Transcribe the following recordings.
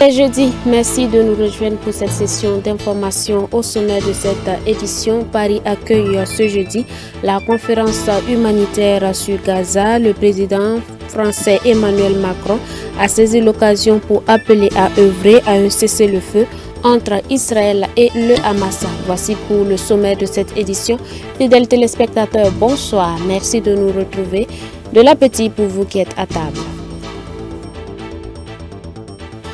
C'est jeudi, merci de nous rejoindre pour cette session d'information. Au sommet de cette édition, Paris accueille ce jeudi la conférence humanitaire sur Gaza. Le président français Emmanuel Macron a saisi l'occasion pour appeler à œuvrer à un cessez-le-feu entre Israël et le Hamas. Voici pour le sommet de cette édition. Fidèles téléspectateurs, bonsoir. Merci de nous retrouver. De l'appétit pour vous qui êtes à table.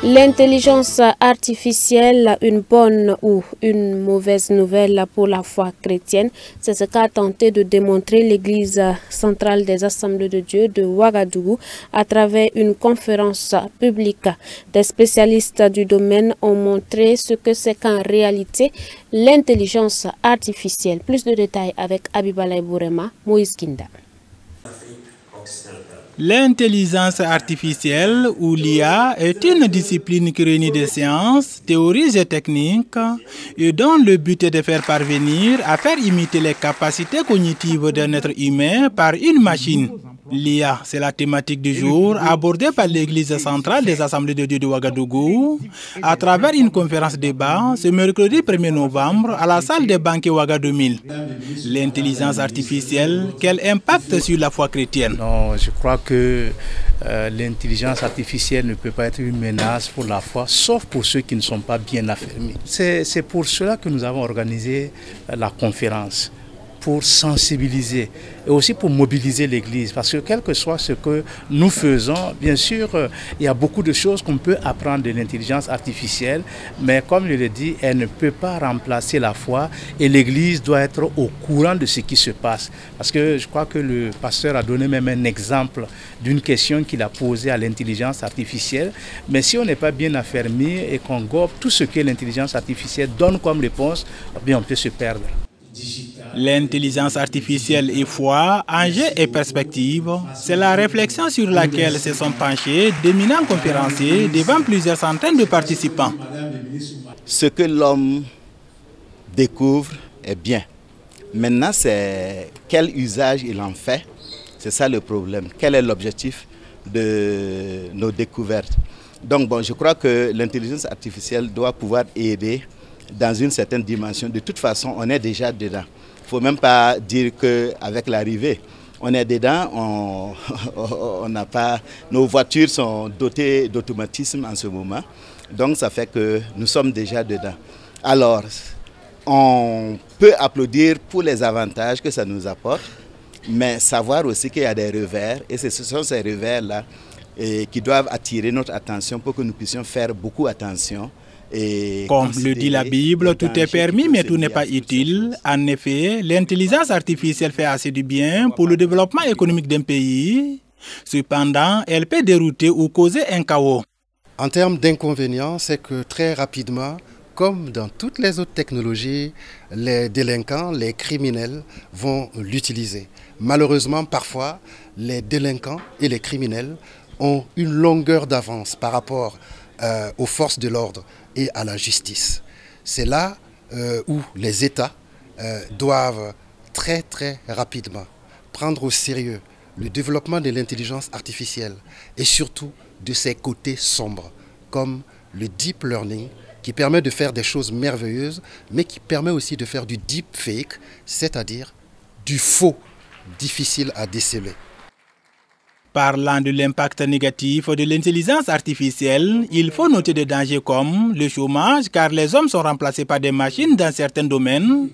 L'intelligence artificielle, une bonne ou une mauvaise nouvelle pour la foi chrétienne, c'est ce qu'a tenté de démontrer l'Église centrale des Assemblées de Dieu de Ouagadougou à travers une conférence publique. Des spécialistes du domaine ont montré ce que c'est qu'en réalité l'intelligence artificielle. Plus de détails avec Abibalaï Bourema, Moïse Kinda. L'intelligence artificielle, ou l'IA, est une discipline qui réunit des sciences, théories et techniques, et dont le but est de faire parvenir à faire imiter les capacités cognitives d'un être humain par une machine. L'IA, c'est la thématique du jour abordée par l'Église centrale des Assemblées de Dieu de Ouagadougou à travers une conférence débat ce mercredi 1er novembre à la salle des banquets Ouaga 2000. L'intelligence artificielle, quel impact sur la foi chrétienne? Non, je crois que l'intelligence artificielle ne peut pas être une menace pour la foi, sauf pour ceux qui ne sont pas bien affermis. C'est pour cela que nous avons organisé la conférence, pour sensibiliser et aussi pour mobiliser l'Église. Parce que quel que soit ce que nous faisons, bien sûr, il y a beaucoup de choses qu'on peut apprendre de l'intelligence artificielle, mais comme je l'ai dit, elle ne peut pas remplacer la foi et l'Église doit être au courant de ce qui se passe. Parce que je crois que le pasteur a donné même un exemple d'une question qu'il a posée à l'intelligence artificielle. Mais si on n'est pas bien affermi et qu'on gobe tout ce que l'intelligence artificielle donne comme réponse, bien on peut se perdre. L'intelligence artificielle et foi, enjeux et perspectives, c'est la réflexion sur laquelle se sont penchés d'éminents conférenciers devant plusieurs centaines de participants. Ce que l'homme découvre est bien. Maintenant, c'est quel usage il en fait. C'est ça le problème. Quel est l'objectif de nos découvertes? Donc, bon, je crois que l'intelligence artificielle doit pouvoir aider dans une certaine dimension. De toute façon, on est déjà dedans. Il ne faut même pas dire qu'avec l'arrivée, on est dedans, on n'a pas, nos voitures sont dotées d'automatisme en ce moment. Donc ça fait que nous sommes déjà dedans. Alors, on peut applaudir pour les avantages que ça nous apporte, mais savoir aussi qu'il y a des revers, et ce sont ces revers-là qui doivent attirer notre attention pour que nous puissions faire beaucoup attention. Comme le dit la Bible, tout est permis mais tout n'est pas utile. En effet, l'intelligence artificielle fait assez du bien pour le développement économique d'un pays. Cependant, elle peut dérouter ou causer un chaos. En termes d'inconvénients, c'est que très rapidement, comme dans toutes les autres technologies, les délinquants, les criminels vont l'utiliser. Malheureusement, parfois, les délinquants et les criminels ont une longueur d'avance par rapport aux forces de l'ordre et à la justice. C'est là où les États doivent très rapidement prendre au sérieux le développement de l'intelligence artificielle et surtout de ses côtés sombres, comme le deep learning qui permet de faire des choses merveilleuses, mais qui permet aussi de faire du deep fake, c'est-à-dire du faux difficile à déceler. Parlant de l'impact négatif de l'intelligence artificielle, il faut noter des dangers comme le chômage, car les hommes sont remplacés par des machines dans certains domaines,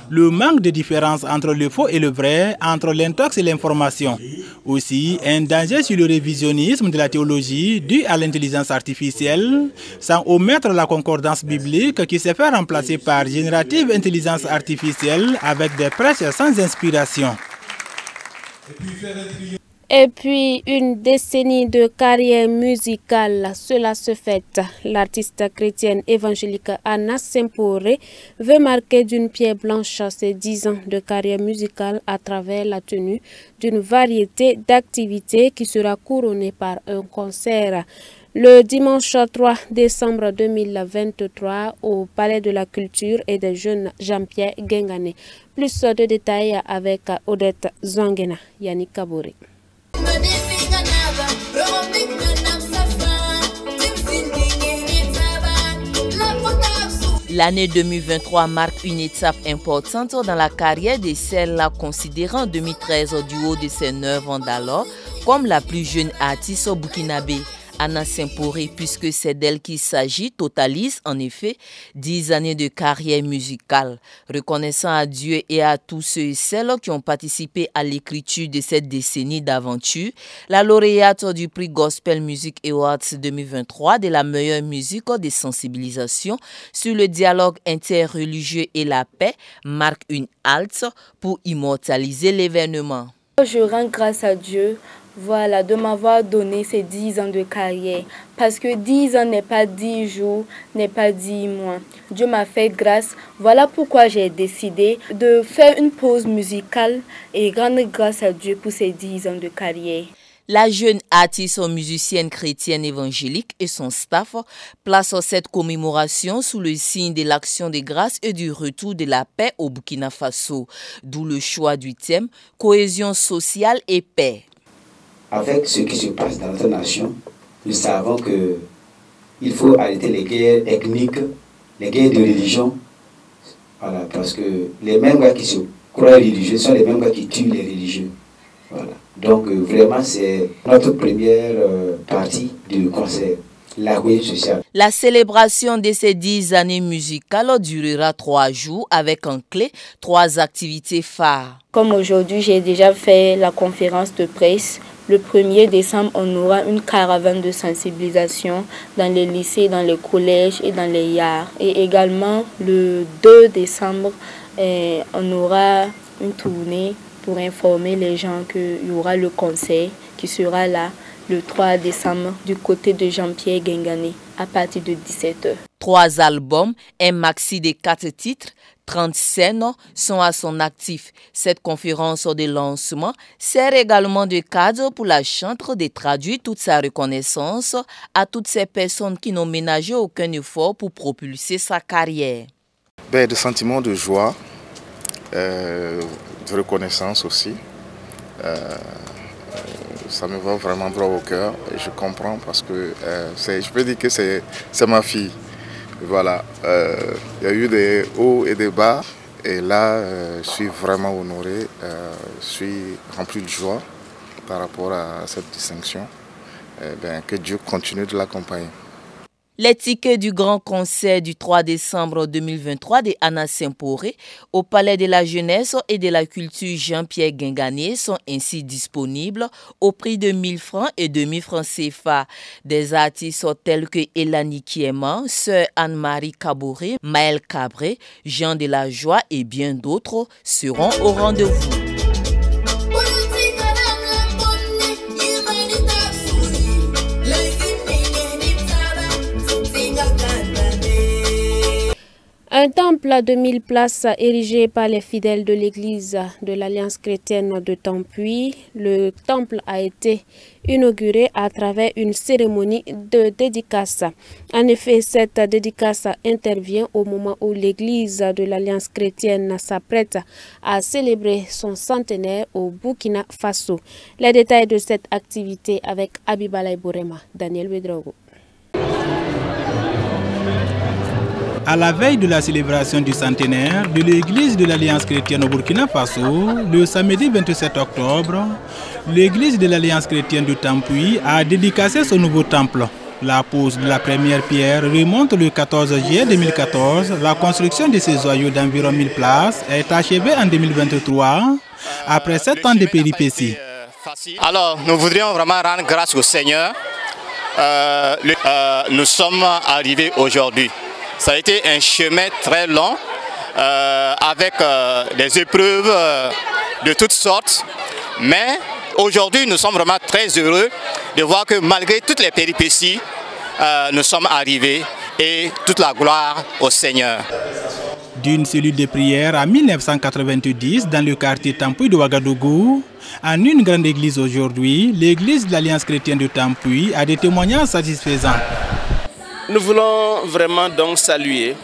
le manque de différence entre le faux et le vrai, entre l'intox et l'information. Aussi, un danger sur le révisionnisme de la théologie dû à l'intelligence artificielle, sans omettre la concordance biblique qui s'est fait remplacer par générative intelligence artificielle avec des prêches sans inspiration. Et puis, une décennie de carrière musicale, cela se fête. L'artiste chrétienne évangélique Anna Semporé veut marquer d'une pierre blanche ses 10 ans de carrière musicale à travers la tenue d'une variété d'activités qui sera couronnée par un concert. Le dimanche 3 décembre 2023 au Palais de la Culture et des Jeunes Jean-Pierre Guengane. Plus de détails avec Odette Zangena, Yannick Kabori. L'année 2023 marque une étape importante dans la carrière de celle considérée en 2013 du haut de ses 9 ans d'alors comme la plus jeune artiste burkinabé. Anna Semporé, puisque c'est d'elle qu'il s'agit, totalise en effet 10 années de carrière musicale. Reconnaissant à Dieu et à tous ceux et celles qui ont participé à l'écriture de cette décennie d'aventure, la lauréate du prix Gospel Music Awards 2023 de la meilleure musique de sensibilisation sur le dialogue interreligieux et la paix marque une halte pour immortaliser l'événement. Je rends grâce à Dieu. Voilà, de m'avoir donné ces 10 ans de carrière. Parce que 10 ans n'est pas 10 jours, n'est pas 10 mois. Dieu m'a fait grâce. Voilà pourquoi j'ai décidé de faire une pause musicale et rendre grâce à Dieu pour ces 10 ans de carrière. La jeune artiste musicienne chrétienne évangélique et son staff placent cette commémoration sous le signe de l'action de grâce et du retour de la paix au Burkina Faso. D'où le choix du thème « Cohésion sociale et paix ». Avec ce qui se passe dans notre nation, nous savons qu'il faut arrêter les guerres ethniques, les guerres de religion. Voilà, parce que les mêmes gars qui se croient religieux sont les mêmes gars qui tuent les religieux. Voilà. Donc vraiment, c'est notre première partie du concert. La cohésion sociale. La célébration de ces 10 années musicales durera 3 jours avec en clé 3 activités phares. Comme aujourd'hui, j'ai déjà fait la conférence de presse. Le 1er décembre, on aura une caravane de sensibilisation dans les lycées, dans les collèges et dans les yards. Et également, le 2 décembre, on aura une tournée pour informer les gens qu'il y aura le concert qui sera là le 3 décembre du côté de Jean-Pierre Guingané à partir de 17h. 3 albums, un maxi de 4 titres, 30 scènes sont à son actif. Cette conférence de lancement sert également de cadre pour la chanteuse de traduire toute sa reconnaissance à toutes ces personnes qui n'ont ménagé aucun effort pour propulser sa carrière. Des sentiments de joie, de reconnaissance aussi. Ça me va vraiment droit au cœur et je comprends parce que je peux dire que c'est ma fille. Voilà, il y a eu des hauts et des bas et là je suis vraiment honoré, je suis rempli de joie par rapport à cette distinction. Que Dieu continue de l'accompagner. Les tickets du grand concert du 3 décembre 2023 de Anna Semporé au Palais de la Jeunesse et de la Culture Jean-Pierre Guingané sont ainsi disponibles au prix de 1000 francs et 2000 francs CFA. Des artistes tels que Elani Kiema, Sœur Anne-Marie Caboret, Maël Cabré, Jean de la Joie et bien d'autres seront au rendez-vous. Un temple à 2000 places érigé par les fidèles de l'église de l'Alliance chrétienne de Tampuy. Le temple a été inauguré à travers une cérémonie de dédicace. En effet, cette dédicace intervient au moment où l'église de l'Alliance chrétienne s'apprête à célébrer son centenaire au Burkina Faso. Les détails de cette activité avec Abibalaï Bourema, Daniel Ouedraogo. À la veille de la célébration du centenaire de l'église de l'Alliance chrétienne au Burkina Faso, le samedi 27 octobre, l'église de l'Alliance chrétienne de Tampuy a dédicacé son nouveau temple. La pose de la première pierre remonte le 14 juillet 2014. La construction de ces joyaux d'environ 1000 places est achevée en 2023, après 7 ans de péripéties. Alors, nous voudrions vraiment rendre grâce au Seigneur. Nous sommes arrivés aujourd'hui. Ça a été un chemin très long, avec des épreuves de toutes sortes. Mais aujourd'hui, nous sommes vraiment très heureux de voir que malgré toutes les péripéties, nous sommes arrivés et toute la gloire au Seigneur. D'une cellule de prière en 1990 dans le quartier Tampuy de Ouagadougou, en une grande église aujourd'hui, l'église de l'Alliance chrétienne de Tampuy a des témoignages satisfaisants. Nous voulons vraiment donc saluer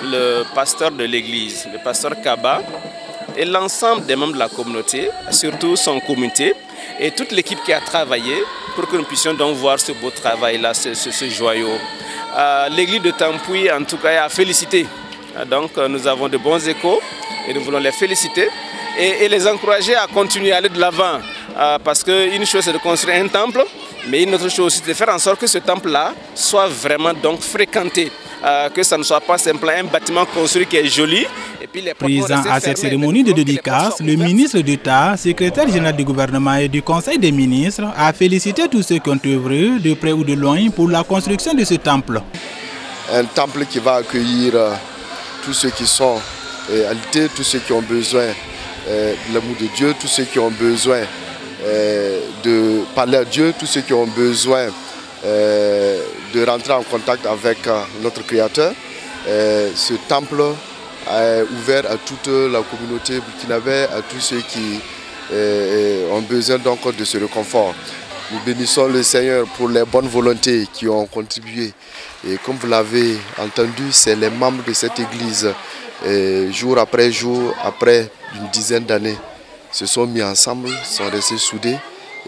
le pasteur de l'église, le pasteur Kaba, et l'ensemble des membres de la communauté, surtout son comité, et toute l'équipe qui a travaillé pour que nous puissions donc voir ce beau travail-là, ce joyau. L'église de Tampuy, en tout cas, a félicité Donc nous avons de bons échos et nous voulons les féliciter et les encourager à continuer à aller de l'avant. Parce qu'une chose c'est de construire un temple, mais une autre chose c'est de faire en sorte que ce temple-là soit vraiment donc fréquenté. Que ça ne soit pas simplement un bâtiment construit qui est joli. Et puis les Présent à cette cérémonie de dédicace, le ministre d'État, secrétaire général du gouvernement et du Conseil des ministres a félicité tous ceux qui ont œuvré de près ou de loin pour la construction de ce temple. Un temple qui va accueillir tous ceux qui sont alités, tous ceux qui ont besoin de l'amour de Dieu, tous ceux qui ont besoin de parler à Dieu, tous ceux qui ont besoin de rentrer en contact avec notre Créateur. Ce temple est ouvert à toute la communauté burkinabé, à tous ceux qui ont besoin donc de ce réconfort. Nous bénissons le Seigneur pour les bonnes volontés qui ont contribué. Et comme vous l'avez entendu, c'est les membres de cette église, jour après jour, après une dizaine d'années, se sont mis ensemble, sont restés soudés.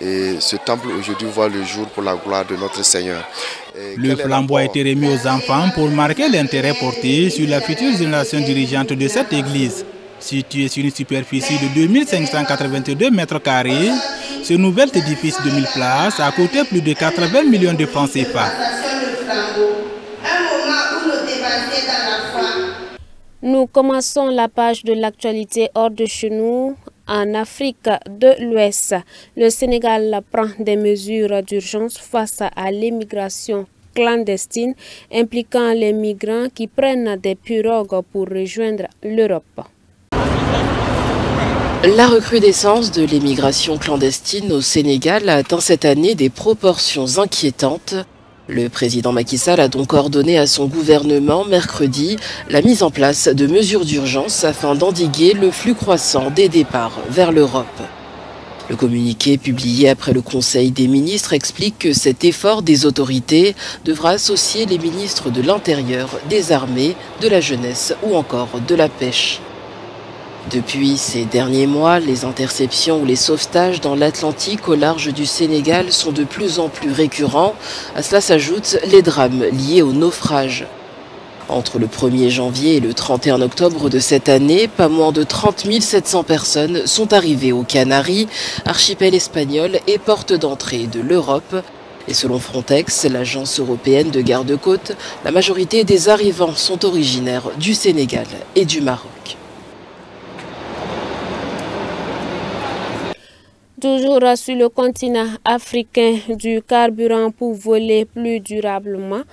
Et ce temple aujourd'hui voit le jour pour la gloire de notre Seigneur. Le flambeau a été remis aux enfants pour marquer l'intérêt porté sur la future génération dirigeante de cette église. Situé sur une superficie de 2582 mètres carrés, ce nouvel édifice de 1000 places a coûté plus de 80 millions de francs CFA. Nous commençons la page de l'actualité hors de chez nous. En Afrique de l'Ouest, le Sénégal prend des mesures d'urgence face à l'immigration clandestine impliquant les migrants qui prennent des pirogues pour rejoindre l'Europe. La recrudescence de l'immigration clandestine au Sénégal a atteint cette année des proportions inquiétantes. Le président Macky Sall a donc ordonné à son gouvernement mercredi la mise en place de mesures d'urgence afin d'endiguer le flux croissant des départs vers l'Europe. Le communiqué publié après le Conseil des ministres explique que cet effort des autorités devra associer les ministres de l'Intérieur, des Armées, de la Jeunesse ou encore de la Pêche. Depuis ces derniers mois, les interceptions ou les sauvetages dans l'Atlantique au large du Sénégal sont de plus en plus récurrents. À cela s'ajoutent les drames liés au naufrage. Entre le 1er janvier et le 31 octobre de cette année, pas moins de 30 700 personnes sont arrivées aux Canaries, archipel espagnol et porte d'entrée de l'Europe. Et selon Frontex, l'agence européenne de garde-côtes, la majorité des arrivants sont originaires du Sénégal et du Maroc. Toujours sur le continent africain, du carburant pour voler plus durablement,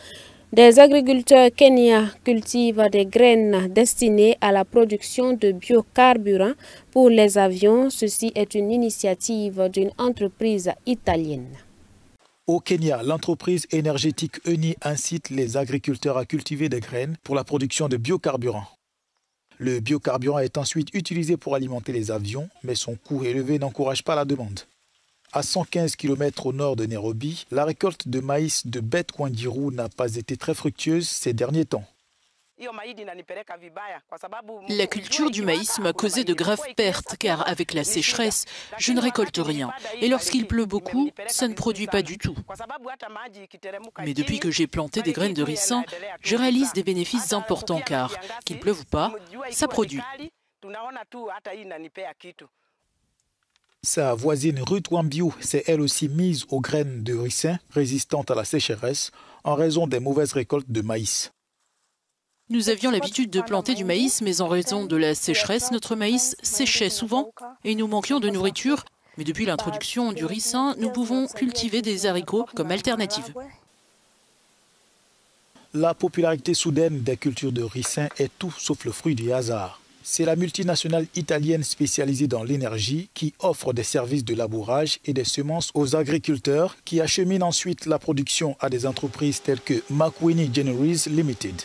des agriculteurs kenyans cultivent des graines destinées à la production de biocarburant pour les avions. Ceci est une initiative d'une entreprise italienne. Au Kenya, l'entreprise énergétique Eni incite les agriculteurs à cultiver des graines pour la production de biocarburant. Le biocarburant est ensuite utilisé pour alimenter les avions, mais son coût élevé n'encourage pas la demande. À 115 km au nord de Nairobi, la récolte de maïs de Beth Wandiru n'a pas été très fructueuse ces derniers temps. La culture du maïs m'a causé de graves pertes car avec la sécheresse, je ne récolte rien. Et lorsqu'il pleut beaucoup, ça ne produit pas du tout. Mais depuis que j'ai planté des graines de ricin, je réalise des bénéfices importants car, qu'il pleuve ou pas, ça produit. Sa voisine Ruth Wambiou s'est elle aussi mise aux graines de ricin résistantes à la sécheresse en raison des mauvaises récoltes de maïs. Nous avions l'habitude de planter du maïs, mais en raison de la sécheresse, notre maïs séchait souvent et nous manquions de nourriture. Mais depuis l'introduction du ricin, nous pouvons cultiver des haricots comme alternative. La popularité soudaine des cultures de ricin est tout sauf le fruit du hasard. C'est la multinationale italienne spécialisée dans l'énergie qui offre des services de labourage et des semences aux agriculteurs qui acheminent ensuite la production à des entreprises telles que Makwini Generis Limited.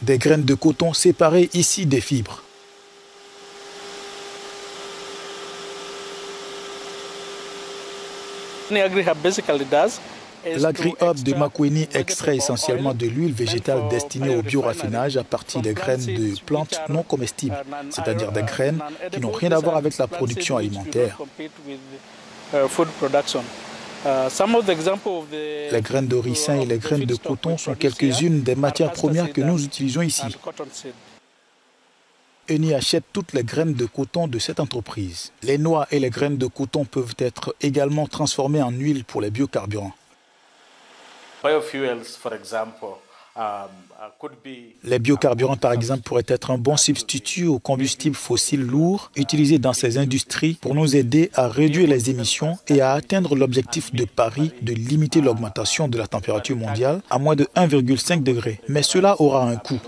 Des graines de coton séparées ici des fibres. L'Agri-Hub de Makwini extrait essentiellement de l'huile végétale destinée au bioraffinage à partir des graines de plantes non comestibles, c'est-à-dire des graines qui n'ont rien à voir avec la production alimentaire. Les graines de ricin et les graines de coton sont quelques-unes des matières premières que nous utilisons ici. Eni achète toutes les graines de coton de cette entreprise. Les noix et les graines de coton peuvent être également transformées en huile pour les biocarburants. Les biocarburants, par exemple, pourraient être un bon substitut aux combustibles fossiles lourds utilisés dans ces industries pour nous aider à réduire les émissions et à atteindre l'objectif de Paris de limiter l'augmentation de la température mondiale à moins de 1,5 degré. Mais cela aura un coût.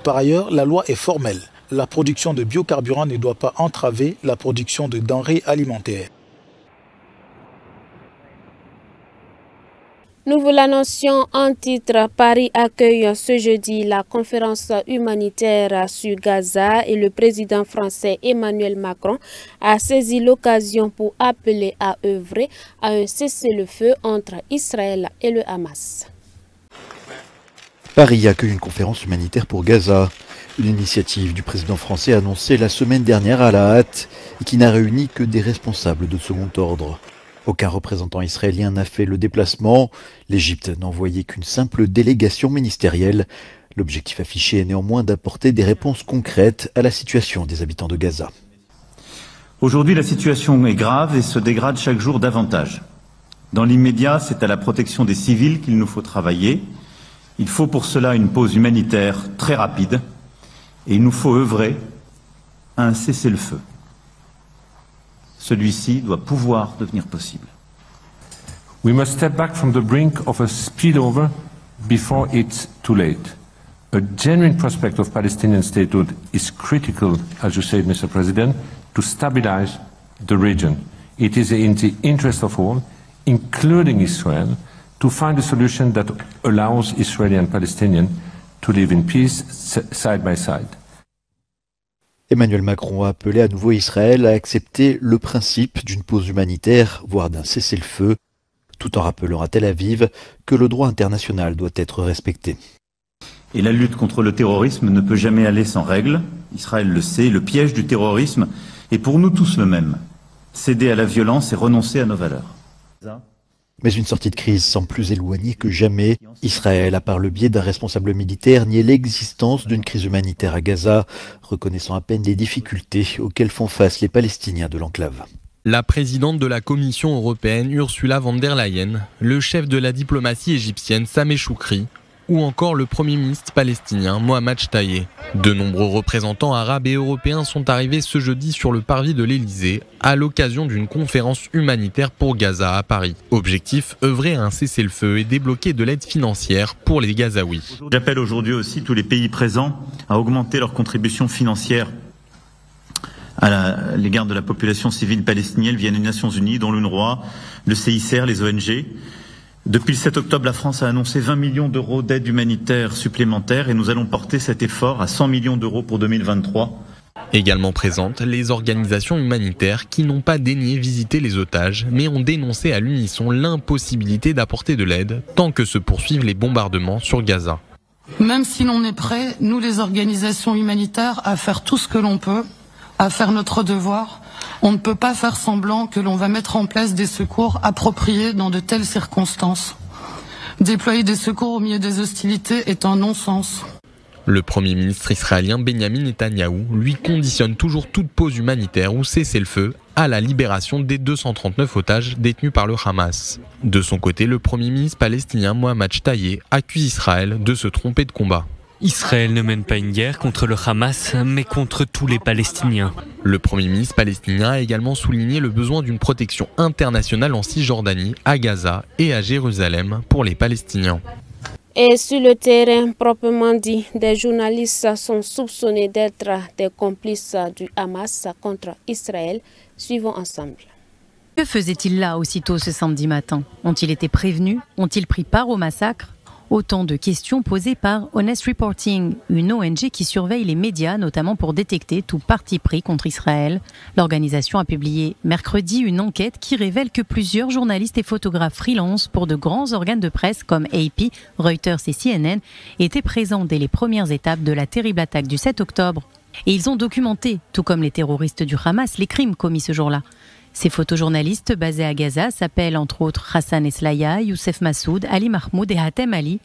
Par ailleurs, la loi est formelle. La production de biocarburants ne doit pas entraver la production de denrées alimentaires. Nous vous l'annoncions en titre, Paris accueille ce jeudi la conférence humanitaire sur Gaza et le président français Emmanuel Macron a saisi l'occasion pour appeler à œuvrer à un cessez-le-feu entre Israël et le Hamas. Paris accueille une conférence humanitaire pour Gaza. Une initiative du président français annoncée la semaine dernière à la hâte et qui n'a réuni que des responsables de second ordre. Aucun représentant israélien n'a fait le déplacement. L'Égypte n'a envoyé qu'une simple délégation ministérielle. L'objectif affiché est néanmoins d'apporter des réponses concrètes à la situation des habitants de Gaza. Aujourd'hui, la situation est grave et se dégrade chaque jour davantage. Dans l'immédiat, c'est à la protection des civils qu'il nous faut travailler. Il faut pour cela une pause humanitaire très rapide et il nous faut œuvrer à un cessez-le-feu. Celui-ci doit pouvoir devenir possible. We must step back from the brink of a spillover before it's too late. A genuine prospect of Palestinian statehood is critical, as you said, Mr. President, to stabilize the region. It is in the interest of all, including Israel, to find a solution that allows Israeli and Palestinians to live in peace side by side. Emmanuel Macron a appelé à nouveau Israël à accepter le principe d'une pause humanitaire, voire d'un cessez-le-feu, tout en rappelant à Tel Aviv que le droit international doit être respecté. Et la lutte contre le terrorisme ne peut jamais aller sans règles. Israël le sait, le piège du terrorisme est pour nous tous le même. Céder à la violence et renoncer à nos valeurs. Mais une sortie de crise semble plus éloignée que jamais. Israël a par le biais d'un responsable militaire nié l'existence d'une crise humanitaire à Gaza, reconnaissant à peine les difficultés auxquelles font face les Palestiniens de l'enclave. La présidente de la Commission européenne Ursula von der Leyen, le chef de la diplomatie égyptienne Sameh Choukri, ou encore le Premier ministre palestinien Mohamed Shtayyeh. De nombreux représentants arabes et européens sont arrivés ce jeudi sur le parvis de l'Elysée à l'occasion d'une conférence humanitaire pour Gaza à Paris. Objectif, œuvrer à un cessez-le-feu et débloquer de l'aide financière pour les Gazaouis. J'appelle aujourd'hui aussi tous les pays présents à augmenter leur contribution financière à l'égard de la population civile palestinienne via les Nations Unies, dont l'UNRWA, le CICR, les ONG. Depuis le 7 octobre, la France a annoncé 20 millions d'euros d'aide humanitaire supplémentaire et nous allons porter cet effort à 100 millions d'euros pour 2023. Également présentes les organisations humanitaires qui n'ont pas daigné visiter les otages, mais ont dénoncé à l'unisson l'impossibilité d'apporter de l'aide tant que se poursuivent les bombardements sur Gaza. Même si l'on est prêt, nous les organisations humanitaires, à faire tout ce que l'on peut, à faire notre devoir, on ne peut pas faire semblant que l'on va mettre en place des secours appropriés dans de telles circonstances. Déployer des secours au milieu des hostilités est un non-sens. Le Premier ministre israélien Benjamin Netanyahou, lui, conditionne toujours toute pause humanitaire ou cessez-le-feu à la libération des 239 otages détenus par le Hamas. De son côté, le Premier ministre palestinien Mohamed Shtayyeh accuse Israël de se tromper de combat. Israël ne mène pas une guerre contre le Hamas, mais contre tous les Palestiniens. Le Premier ministre palestinien a également souligné le besoin d'une protection internationale en Cisjordanie, à Gaza et à Jérusalem pour les Palestiniens. Et sur le terrain proprement dit, des journalistes sont soupçonnés d'être des complices du Hamas contre Israël. Suivons ensemble. Que faisaient-ils là aussitôt ce samedi matin? Ont-ils été prévenus? Ont-ils pris part au massacre? Autant de questions posées par Honest Reporting, une ONG qui surveille les médias, notamment pour détecter tout parti pris contre Israël. L'organisation a publié mercredi une enquête qui révèle que plusieurs journalistes et photographes freelance pour de grands organes de presse comme AP, Reuters et CNN étaient présents dès les premières étapes de la terrible attaque du 7 octobre. Et ils ont documenté, tout comme les terroristes du Hamas, les crimes commis ce jour-là. Ces photojournalistes basés à Gaza s'appellent entre autres Hassan Eslaya, Youssef Massoud, Ali Mahmoud et Hatem Ali.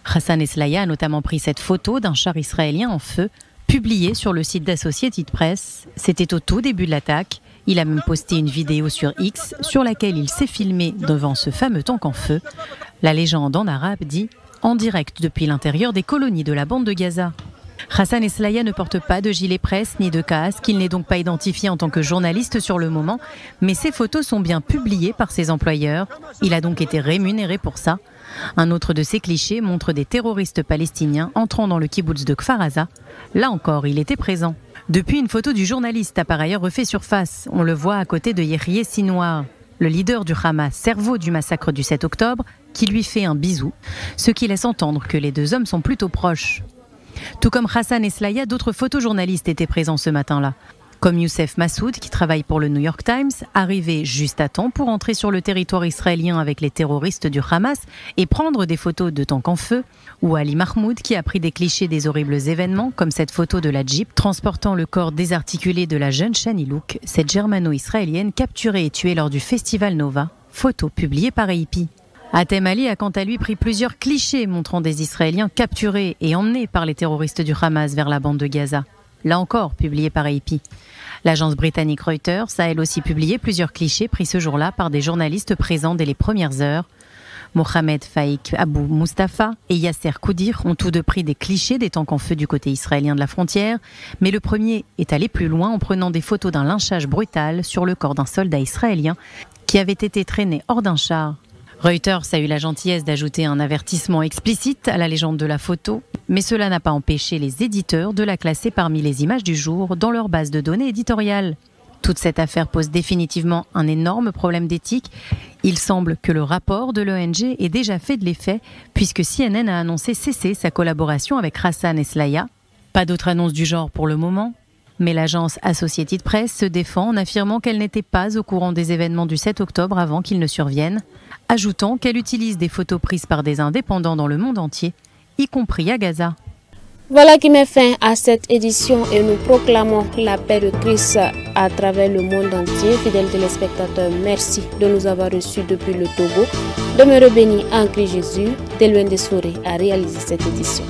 Hassan Eslaya a notamment pris cette photo d'un char israélien en feu, publiée sur le site d'Associated Press. C'était au tout début de l'attaque. Il a même posté une vidéo sur X sur laquelle il s'est filmé devant ce fameux tank en feu. La légende en arabe dit « En direct depuis l'intérieur des colonies de la bande de Gaza ». Hassan Eslaya ne porte pas de gilet presse ni de casque, il n'est donc pas identifié en tant que journaliste sur le moment, mais ses photos sont bien publiées par ses employeurs. Il a donc été rémunéré pour ça. Un autre de ces clichés montre des terroristes palestiniens entrant dans le kibboutz de Kfar Aza. Là encore, il était présent. Depuis, une photo du journaliste a par ailleurs refait surface. On le voit à côté de Yehye Sinwar, le leader du Hamas, cerveau du massacre du 7 octobre, qui lui fait un bisou, ce qui laisse entendre que les deux hommes sont plutôt proches. Tout comme Hassan Eslaya, d'autres photojournalistes étaient présents ce matin-là. Comme Youssef Massoud, qui travaille pour le New York Times, arrivé juste à temps pour entrer sur le territoire israélien avec les terroristes du Hamas et prendre des photos de tanks en feu, ou Ali Mahmoud, qui a pris des clichés des horribles événements, comme cette photo de la Jeep transportant le corps désarticulé de la jeune Shani Louk, cette germano-israélienne capturée et tuée lors du festival Nova, photo publiée par AP. Hatem Ali a quant à lui pris plusieurs clichés montrant des Israéliens capturés et emmenés par les terroristes du Hamas vers la bande de Gaza. Là encore, publié par AP. L'agence britannique Reuters a elle aussi publié plusieurs clichés pris ce jour-là par des journalistes présents dès les premières heures. Mohamed Faik Abou Mustafa et Yasser Koudir ont tous deux pris des clichés des tanks en feu du côté israélien de la frontière, mais le premier est allé plus loin en prenant des photos d'un lynchage brutal sur le corps d'un soldat israélien qui avait été traîné hors d'un char. Reuters a eu la gentillesse d'ajouter un avertissement explicite à la légende de la photo, mais cela n'a pas empêché les éditeurs de la classer parmi les images du jour dans leur base de données éditoriale. Toute cette affaire pose définitivement un énorme problème d'éthique. Il semble que le rapport de l'ONG ait déjà fait de l'effet, puisque CNN a annoncé cesser sa collaboration avec Hassan Eslaya. Pas d'autre annonce du genre pour le moment. Mais l'agence Associated Press se défend en affirmant qu'elle n'était pas au courant des événements du 7 octobre avant qu'ils ne surviennent, ajoutant qu'elle utilise des photos prises par des indépendants dans le monde entier, y compris à Gaza. Voilà qui met fin à cette édition et nous proclamons la paix de Christ à travers le monde entier. Fidèles téléspectateurs, merci de nous avoir reçus depuis le Togo. Demeurez bénis en Christ Jésus. Delouane Dessouré a réalisé cette édition.